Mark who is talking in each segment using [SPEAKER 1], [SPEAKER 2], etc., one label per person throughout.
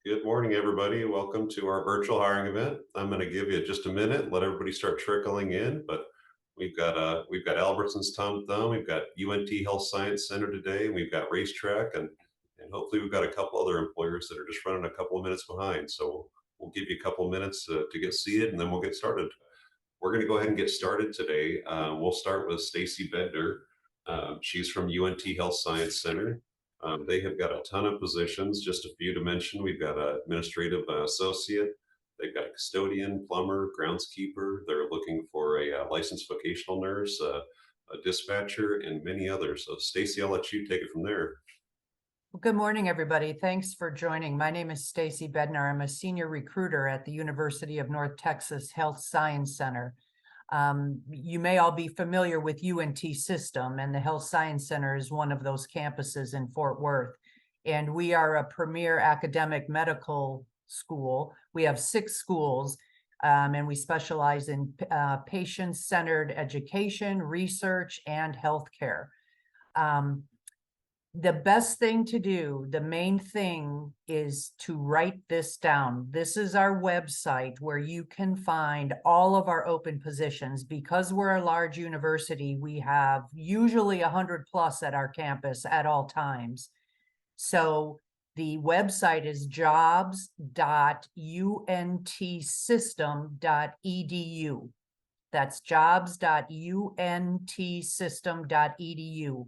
[SPEAKER 1] Good morning, everybody. Welcome to our virtual hiring event. I'm going to give you just a minute, let everybody start trickling in. But we've got Albertsons Tom Thumb, we've got UNT Health Science Center today, and we've got RaceTrack, and hopefully we've got a couple other employers that are just running a couple of minutes behind. So we'll give you a couple of minutes to get seated, and then we'll get started. We're going to go ahead and get started today. We'll start with Stacy Bednar. She's from UNT Health Science Center. They have got a ton of positions, just a few to mention. We've got an administrative associate, they've got a custodian, plumber, groundskeeper. They're looking for a licensed vocational nurse, a dispatcher, and many others. So, Stacy, I'll let you take it from there.
[SPEAKER 2] Well, good morning, everybody. Thanks for joining. My name is Stacy Bednar. I'm a senior recruiter at the University of North Texas Health Science Center. You may all be familiar with UNT System, and the Health Science Center is one of those campuses in Fort Worth. And we are a premier academic medical school. We have 6 schools, and we specialize in patient-centered education, research, and healthcare. The best thing to do, the main thing, is to write this down. This is our website where you can find all of our open positions. Because we're a large university, we have usually 100 plus at our campus at all times. So the website is jobs.untsystem.edu. That's jobs.untsystem.edu.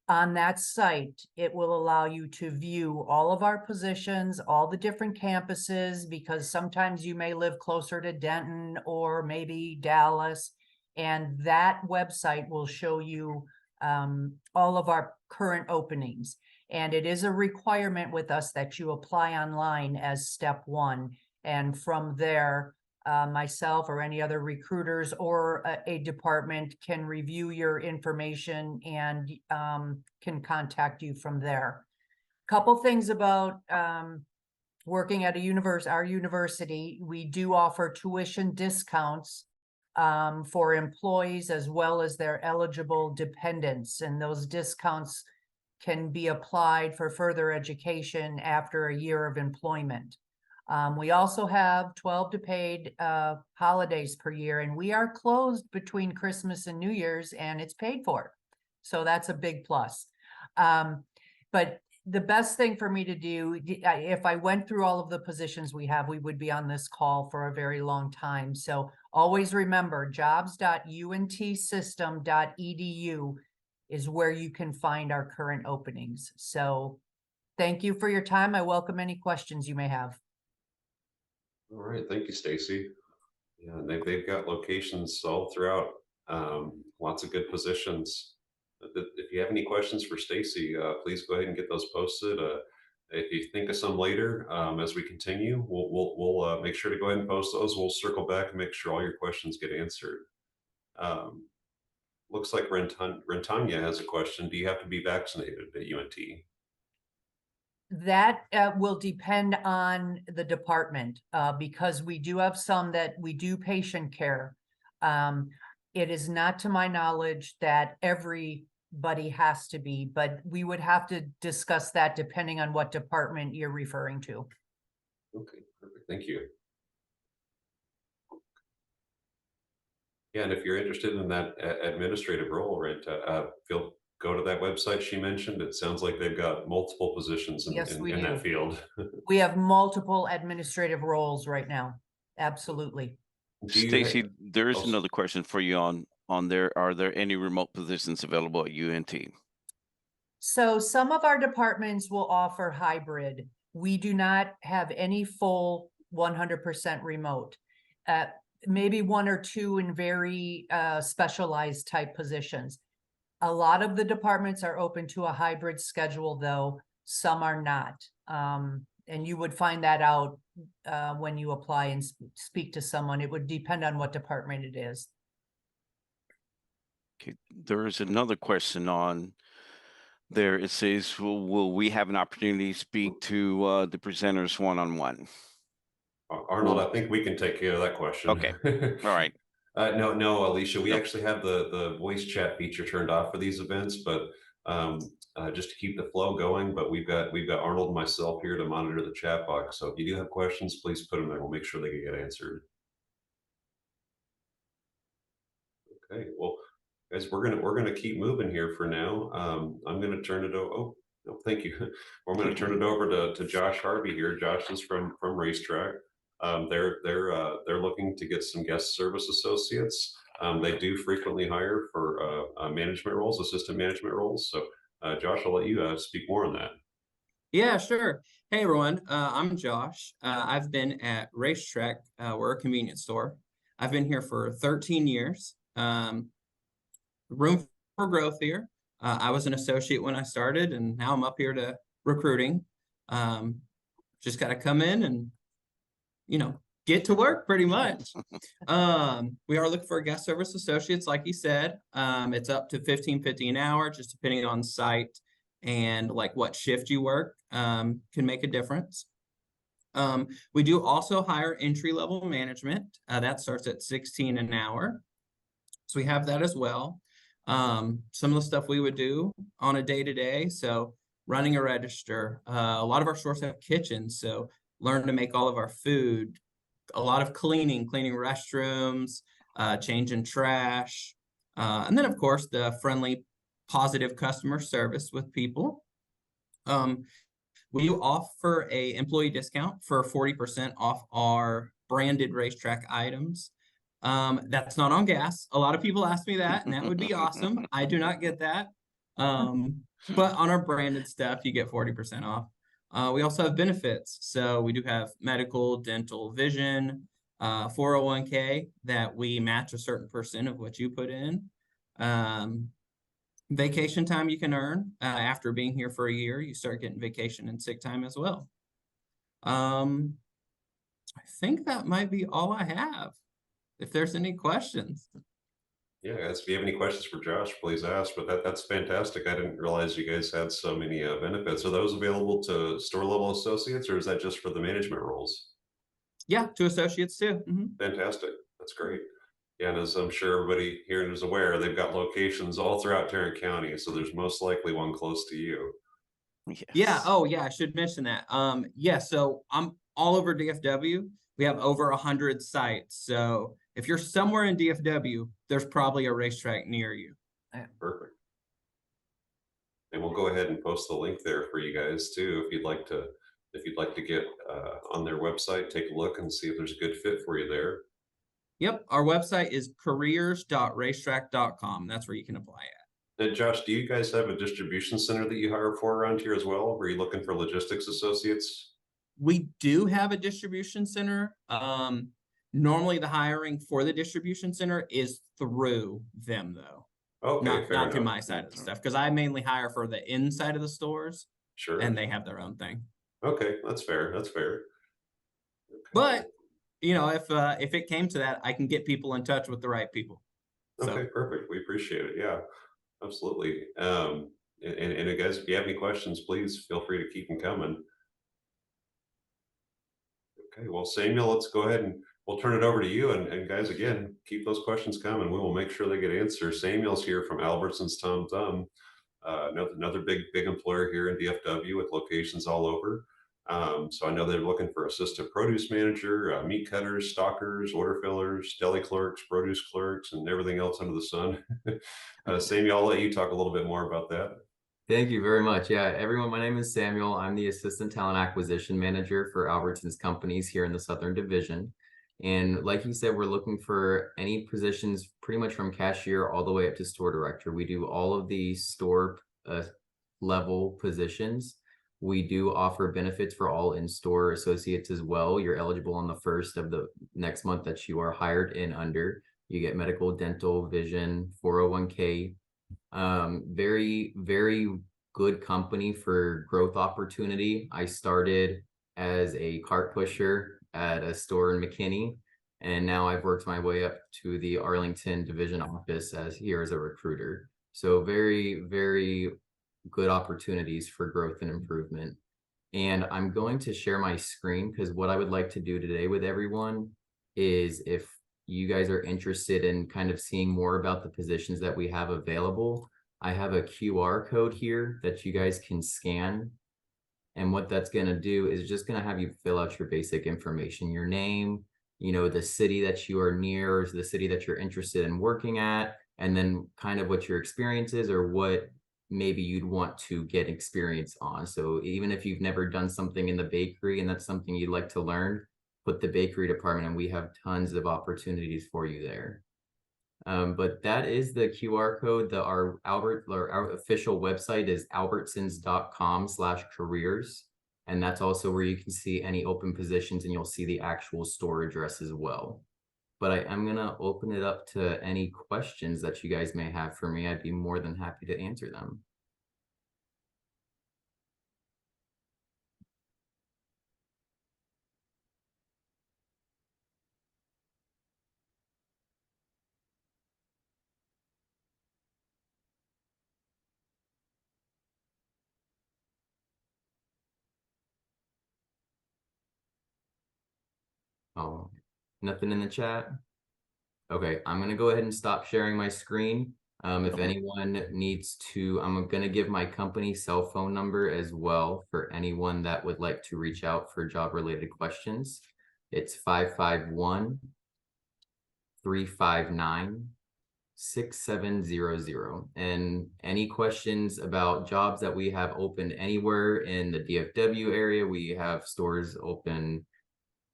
[SPEAKER 2] On that site, it will allow you to view all of our positions, all the different campuses, because sometimes you may live closer to Denton or maybe Dallas, and that website will show you all of our current openings. And it is a requirement with us that you apply online as step 1, and from there, myself or any other recruiters or a department can review your information and can contact you from there. Couple things about working at our university. We do offer tuition discounts for employees as well as their eligible dependents, and those discounts can be applied for further education after a year of employment. We also have 12 to paid holidays per year, and we are closed between Christmas and New Year's, and it's paid for. So that's a big plus. But the best thing for me to do, if I went through all of the positions we have, we would be on this call for a very long time. So always remember, jobs.untsystem.edu is where you can find our current openings. So thank you for your time. I welcome any questions you may have.
[SPEAKER 1] All right, thank you, Stacy. Yeah, and they've got locations all throughout. Lots of good positions. If you have any questions for Stacy, please go ahead and get those posted. If you think of some later, as we continue, we'll make sure to go ahead and post those. We'll circle back and make sure all your questions get answered. Looks like Rentanya has a question. Do you have to be vaccinated at UNT?
[SPEAKER 2] That will depend on the department, because we do have some that we do patient care. It is not to my knowledge that everybody has to be, but we would have to discuss that depending on what department you're referring to.
[SPEAKER 1] Okay, perfect. Thank you. Yeah, and if you're interested in that administrative role, right, go to that website she mentioned. It sounds like they've got multiple positions in,
[SPEAKER 2] Yes,
[SPEAKER 1] in,
[SPEAKER 2] we
[SPEAKER 1] in
[SPEAKER 2] do.
[SPEAKER 1] that field.
[SPEAKER 2] We have multiple administrative roles right now. Absolutely.
[SPEAKER 3] Stacy, there is
[SPEAKER 1] Oh,
[SPEAKER 3] another question for you on there. Are there any remote positions available at UNT?
[SPEAKER 2] So some of our departments will offer hybrid. We do not have any full 100% remote. Maybe 1 or 2 in very specialized type positions. A lot of the departments are open to a hybrid schedule, though some are not. And you would find that out when you apply and speak to someone. It would depend on what department it is.
[SPEAKER 3] Okay, there is another question on there. It says, will we have an opportunity to speak to the presenters one-on-one?
[SPEAKER 1] Arnold, I think we can take care of that question.
[SPEAKER 3] Okay, all right.
[SPEAKER 1] No, Alicia, we
[SPEAKER 3] Nope.
[SPEAKER 1] actually have the voice chat feature turned off for these events, but just to keep the flow going. But we've got Arnold and myself here to monitor the chat box. So if you do have questions, please put them there. We'll make sure they get answered. Okay, well, guys, we're gonna keep moving here for now. I'm gonna turn it over. Oh, no, thank you. I'm gonna turn it over to Josh Harvey here. Josh is from RaceTrack. They're looking to get some guest service associates. They do frequently hire for management roles, assistant management roles. So, Josh, I'll let you speak more on that.
[SPEAKER 4] Yeah, sure. Hey, everyone. I'm Josh. I've been at RaceTrack. We're a convenience store. I've been here for 13 years. Room for growth here. I was an associate when I started, and now I'm up here to recruiting. Just got to come in and, get to work pretty much. We are looking for guest service associates, like you said. It's up to $15.50 an hour, just depending on site and like what shift you work, can make a difference. We do also hire entry-level management. That starts at $16 an hour. So we have that as well. Some of the stuff we would do on a day-to-day. So running a register. A lot of our stores have kitchens, so learn to make all of our food. A lot of cleaning restrooms, changing trash. And then, of course, the friendly, positive customer service with people. We do offer a employee discount for 40% off our branded RaceTrack items. That's not on gas. A lot of people ask me that, and that would be awesome. I do not get that. But on our branded stuff, you get 40% off. We also have benefits. So we do have medical, dental, vision, 401k that we match a certain percent of what you put in. Vacation time you can earn after being here for a year. You start getting vacation and sick time as well. I think that might be all I have. If there's any questions.
[SPEAKER 1] Yeah, guys, if you have any questions for Josh, please ask. But that's fantastic. I didn't realize you guys had so many benefits. Are those available to store level associates, or is that just for the management roles?
[SPEAKER 4] Yeah, to associates too.
[SPEAKER 1] Fantastic. That's great. Yeah, and as I'm sure everybody here is aware, they've got locations all throughout Tarrant County, so there's most likely one close to you.
[SPEAKER 3] Yes.
[SPEAKER 4] Yeah. Oh, yeah. I should mention that. Yeah. So I'm all over DFW. We have over 100 sites. So if you're somewhere in DFW, there's probably a RaceTrack near you.
[SPEAKER 1] Perfect. And we'll go ahead and post the link there for you guys too, if you'd like to get on their website, take a look and see if there's a good fit for you there.
[SPEAKER 4] Yep. Our website is careers.racetrack.com. That's where you can apply at.
[SPEAKER 1] And Josh, do you guys have a distribution center that you hire for around here as well? Were you looking for logistics associates?
[SPEAKER 4] We do have a distribution center. Normally the hiring for the distribution center is through them though.
[SPEAKER 1] Okay,
[SPEAKER 4] not through my side of the stuff, because I mainly hire for the inside of the stores.
[SPEAKER 1] Sure.
[SPEAKER 4] And they have their own thing.
[SPEAKER 1] Okay, that's fair. That's fair. Okay.
[SPEAKER 4] But if it came to that, I can get people in touch with the right people.
[SPEAKER 1] Okay, perfect. We appreciate it. Yeah, absolutely. And guys, if you have any questions, please feel free to keep them coming. Okay, well, Samuel, let's go ahead and we'll turn it over to you. And guys, again, keep those questions coming. We will make sure they get answered. Samuel's here from Albertsons Tom Thumb, another big employer here in DFW with locations all over. So I know they're looking for assistant produce manager, meat cutters, stockers, order fillers, deli clerks, produce clerks, and everything else under the sun. Samuel, I'll let you talk a little bit more about that.
[SPEAKER 5] Thank you very much. Yeah, everyone, my name is Samuel. I'm the Assistant Talent Acquisition Manager for Albertsons Companies here in the Southern Division. And like you said, we're looking for any positions pretty much from cashier all the way up to store director. We do all of the store level positions. We do offer benefits for all in-store associates as well. You're eligible on the first of the next month that you are hired in under. You get medical, dental, vision, 401k. Very, very good company for growth opportunity. I started as a cart pusher at a store in McKinney, and now I've worked my way up to the Arlington division office as a recruiter. So very, very good opportunities for growth and improvement. And I'm going to share my screen because what I would like to do today with everyone is, if you guys are interested in kind of seeing more about the positions that we have available, I have a QR code here that you guys can scan. And what that's going to do is just going to have you fill out your basic information, your name, you know, the city that you are near, or the city that you're interested in working at, and then kind of what your experience is or what maybe you'd want to get experience on. So even if you've never done something in the bakery and that's something you'd like to learn, put the bakery department and we have tons of opportunities for you there. But that is the QR code. Our official website is albertsons.com/careers. And that's also where you can see any open positions and you'll see the actual store address as well. But I'm going to open it up to any questions that you guys may have for me. I'd be more than happy to answer them. Oh, nothing in the chat. Okay, I'm gonna go ahead and stop sharing my screen. If anyone needs to, I'm gonna give my company cell phone number as well for anyone that would like to reach out for job related questions. It's 551-359-6700. And any questions about jobs that we have open anywhere in the DFW area, we have stores open.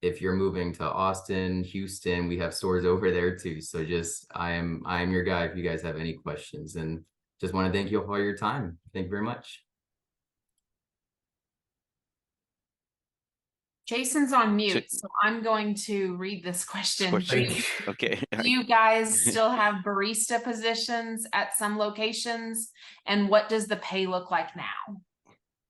[SPEAKER 5] If you're moving to Austin, Houston, we have stores over there too. So just, I am your guy if you guys have any questions, and just want to thank you for your time. Thank you very much.
[SPEAKER 6] Jason's on mute, so I'm going to read this question.
[SPEAKER 3] Okay.
[SPEAKER 6] Do you guys still have barista positions at some locations? And what does the pay look like now?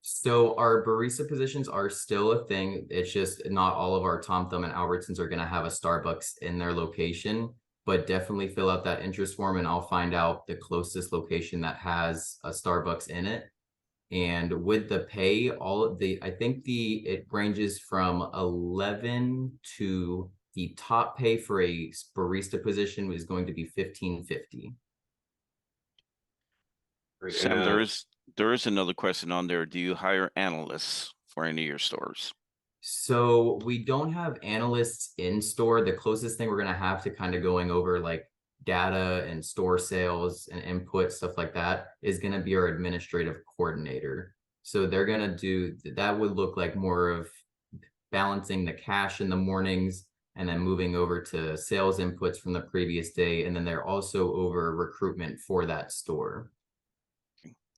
[SPEAKER 5] So our barista positions are still a thing. It's just not all of our Tom Thumb and Albertsons are going to have a Starbucks in their location, but definitely fill out that interest form and I'll find out the closest location that has a Starbucks in it. And with the pay, I think it ranges from 11 to the top pay for a barista position is going to be $15.50.
[SPEAKER 3] Sam, there is another question on there. Do you hire analysts for any of your stores?
[SPEAKER 5] So we don't have analysts in store. The closest thing we're going to have to kind of going over like data and store sales and input, stuff like that, is going to be our administrative coordinator. So they're going to do, that would look like more of balancing the cash in the mornings and then moving over to sales inputs from the previous day. And then they're also over recruitment for that store.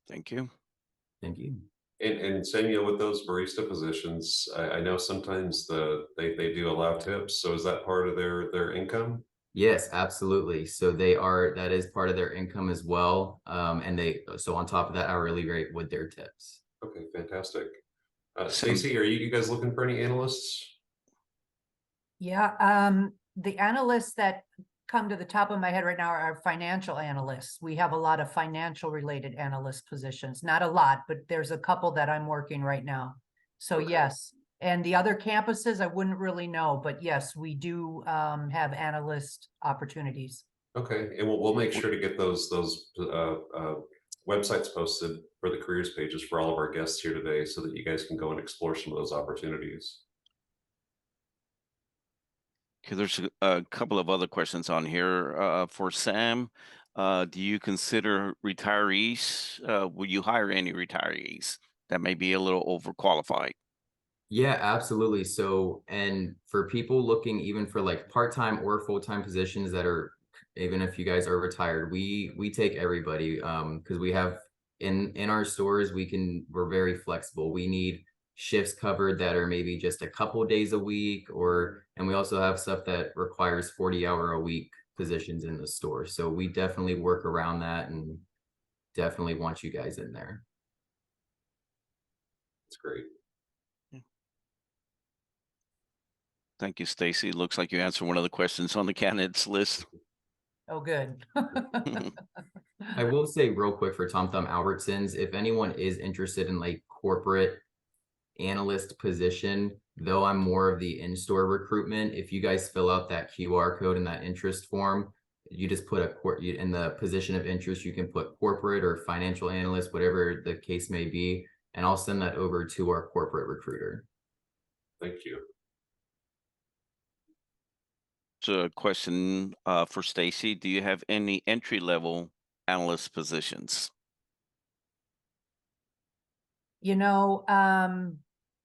[SPEAKER 3] Thank you.
[SPEAKER 5] Thank you.
[SPEAKER 1] And Samuel, with those barista positions, I know sometimes they do allow tips. So is that part of their income?
[SPEAKER 5] Yes, absolutely. So that is part of their income as well. And so on top of that hourly rate with their tips.
[SPEAKER 1] Okay, fantastic. Stacy, are you guys looking for any analysts?
[SPEAKER 2] Yeah, the analysts that come to the top of my head right now are financial analysts. We have a lot of financial related analyst positions, not a lot, but there's a couple that I'm working right now. So
[SPEAKER 1] Okay.
[SPEAKER 2] Yes. And the other campuses, I wouldn't really know, but yes, we do have analyst opportunities.
[SPEAKER 1] Okay, and we'll make sure to get those websites posted for the careers pages for all of our guests here today so that you guys can go and explore some of those opportunities.
[SPEAKER 3] Okay, there's a couple of other questions on here. For Sam, do you consider retirees? Will you hire any retirees that may be a little overqualified?
[SPEAKER 5] Yeah, absolutely. So, and for people looking even for like part-time or full-time positions that are, even if you guys are retired, we take everybody, because we have in our stores, we're very flexible. We need shifts covered that are maybe just a couple days a week, and we also have stuff that requires 40-hour-a-week positions in the store. So we definitely work around that and definitely want you guys in there.
[SPEAKER 1] That's great.
[SPEAKER 3] Thank you, Stacy. Looks like you answered one of the questions on the candidates list.
[SPEAKER 2] Oh, good.
[SPEAKER 5] I will say real quick for Tom Thumb Albertsons, if anyone is interested in like corporate analyst position, though I'm more of the in-store recruitment, if you guys fill out that QR code and that interest form, You just put in the position of interest, you can put corporate or financial analyst, whatever the case may be, and I'll send that over to our corporate recruiter.
[SPEAKER 1] Thank you.
[SPEAKER 3] So a question for Stacy. Do you have any entry-level analyst positions?
[SPEAKER 2] You know,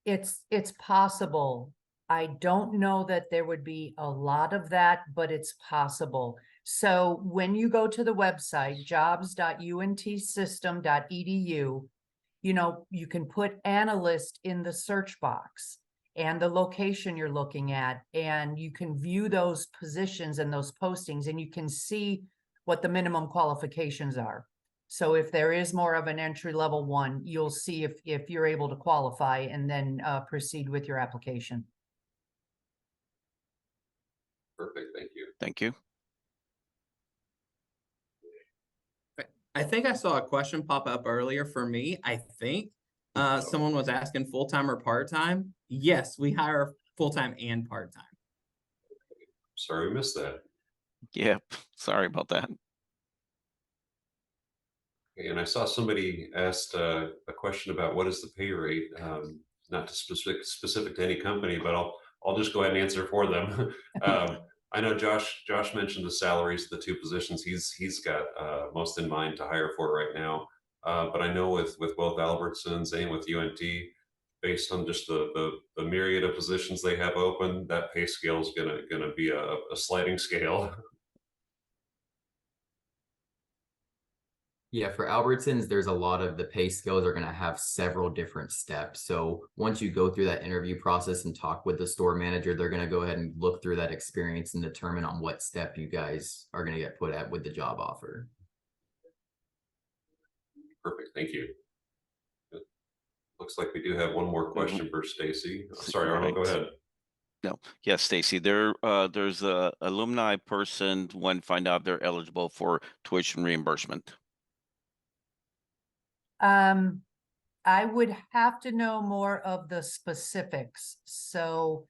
[SPEAKER 2] it's possible. I don't know that there would be a lot of that, but it's possible. So when you go to the website, jobs.untsystem.edu, you know, you can put analyst in the search box and the location you're looking at, and you can view those positions and those postings, and you can see what the minimum qualifications are. So if there is more of an entry level one, you'll see if you're able to qualify, and then proceed with your application.
[SPEAKER 1] Perfect. Thank you.
[SPEAKER 3] Thank you.
[SPEAKER 4] I think I saw a question pop up earlier for me. I think someone was asking full-time or part-time. Yes, we hire full-time and part-time.
[SPEAKER 1] Sorry, we missed that.
[SPEAKER 3] Yep. Sorry about that.
[SPEAKER 1] And I saw somebody asked a question about what is the pay rate, not specific to any company, but I'll just go ahead and answer for them. I know Josh mentioned the salaries of the two positions he's got most in mind to hire for right now. But I know with both Albertsons and with UNT, based on just the myriad of positions they have open, that pay scale is gonna be a sliding scale.
[SPEAKER 5] Yeah, for Albertsons, there's a lot of the pay scales are going to have several different steps. So once you go through that interview process and talk with the store manager, they're going to go ahead and look through that experience and determine on what step you guys are going to get put at with the job offer.
[SPEAKER 1] Perfect. Thank you. Looks like we do have one more question for Stacy. Sorry, Arnold, go ahead.
[SPEAKER 3] No, yes, Stacy. There's a alumni person when find out they're eligible for tuition reimbursement.
[SPEAKER 2] I would have to know more of the specifics. So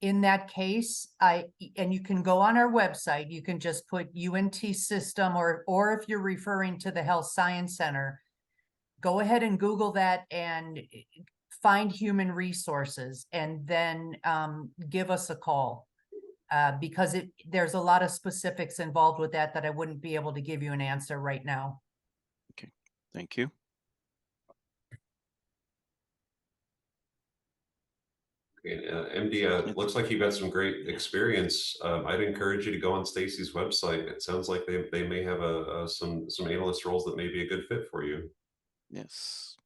[SPEAKER 2] in that case, and you can go on our website, you can just put UNT system, or if you're referring to the Health Science Center, go ahead and Google that and find human resources, and then give us a call. Because there's a lot of specifics involved with that I wouldn't be able to give you an answer right now.
[SPEAKER 3] Okay, thank you.
[SPEAKER 1] Okay, MD, looks like you've got some great experience. I'd encourage you to go on Stacy's website. It sounds like they may have some analyst roles that may be a good fit for you.
[SPEAKER 3] Yes.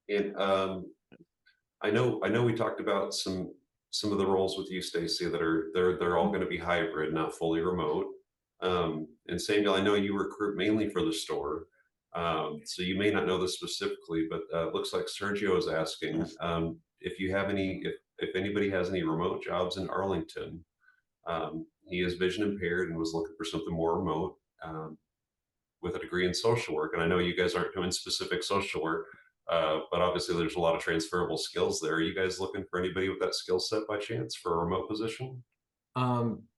[SPEAKER 1] And I know we talked about some of the roles with you, Stacy, that they're all going to be hybrid, not fully remote. And Samuel, I know you recruit mainly for the store, so you may not know this specifically, but looks like Sergio is asking if you have if anybody has any remote jobs in Arlington. He is vision impaired and was looking for something more remote with a degree in social work. And I know you guys aren't doing specific social work, but obviously there's a lot of transferable skills there. Are you guys looking for anybody with that skill set by chance for a remote position?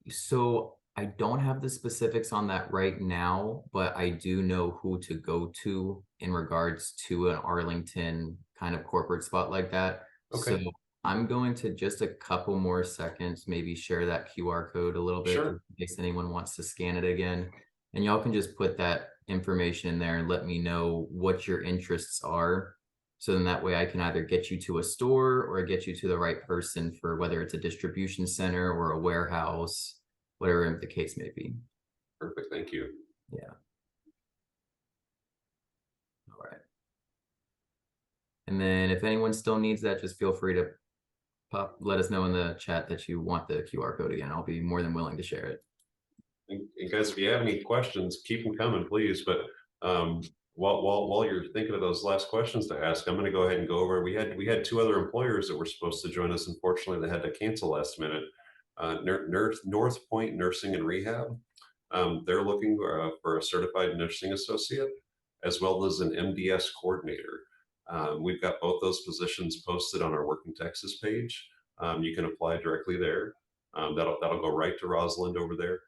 [SPEAKER 5] So I don't have the specifics on that right now, but I do know who to go to in regards to an Arlington kind of corporate spot like that.
[SPEAKER 1] Okay.
[SPEAKER 5] So I'm going to just a couple more seconds, maybe share that QR code a little bit in case anyone wants to scan it again. And y'all can just put that information in there and let me know what your interests are. So then that way I can either get you to a store or get you to the right person for whether it's a distribution center or a warehouse, whatever the case may be.
[SPEAKER 1] Perfect. Thank you.
[SPEAKER 5] Yeah. All right. And then if anyone still needs that, just feel free to let us know in the chat that you want the QR code again. I'll be more than willing to share it.
[SPEAKER 1] And guys, if you have any questions, keep them coming, please. But while you're thinking of those last questions to ask, I'm going to go ahead and go over. We had two other employers that were supposed to join us. Unfortunately, they had to cancel last minute. North Point Nursing and Rehab. They're looking for a certified nursing associate, as well as an MDS coordinator. We've got both those positions posted on our Work in Texas page. You can apply directly there. That'll go right to Rosalind over there.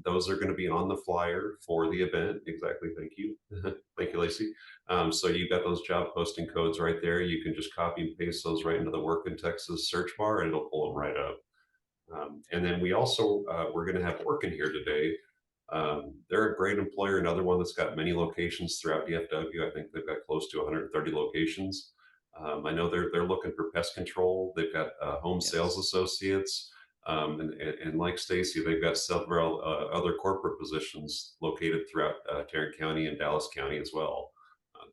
[SPEAKER 1] Those are going to be on the flyer for the event. Exactly. Thank you. Thank you, Lacey. So you've got those job posting codes right there. You can just copy and paste those right into the Work in Texas search bar and it'll pull them right up. And then we also, we're going to have Working Here today. They're a great employer, another one that's got many locations throughout DFW. I think they've got close to 130 locations. I know they're looking for pest control. They've got home sales associates. And like Stacy, they've got several other corporate positions located throughout Tarrant County and Dallas County as well.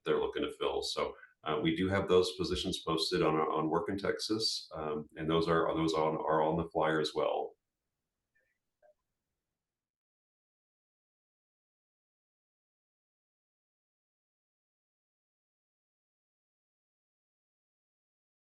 [SPEAKER 1] They're looking to fill. So we do have those positions posted on Work in Texas, and those are on the flyer as well.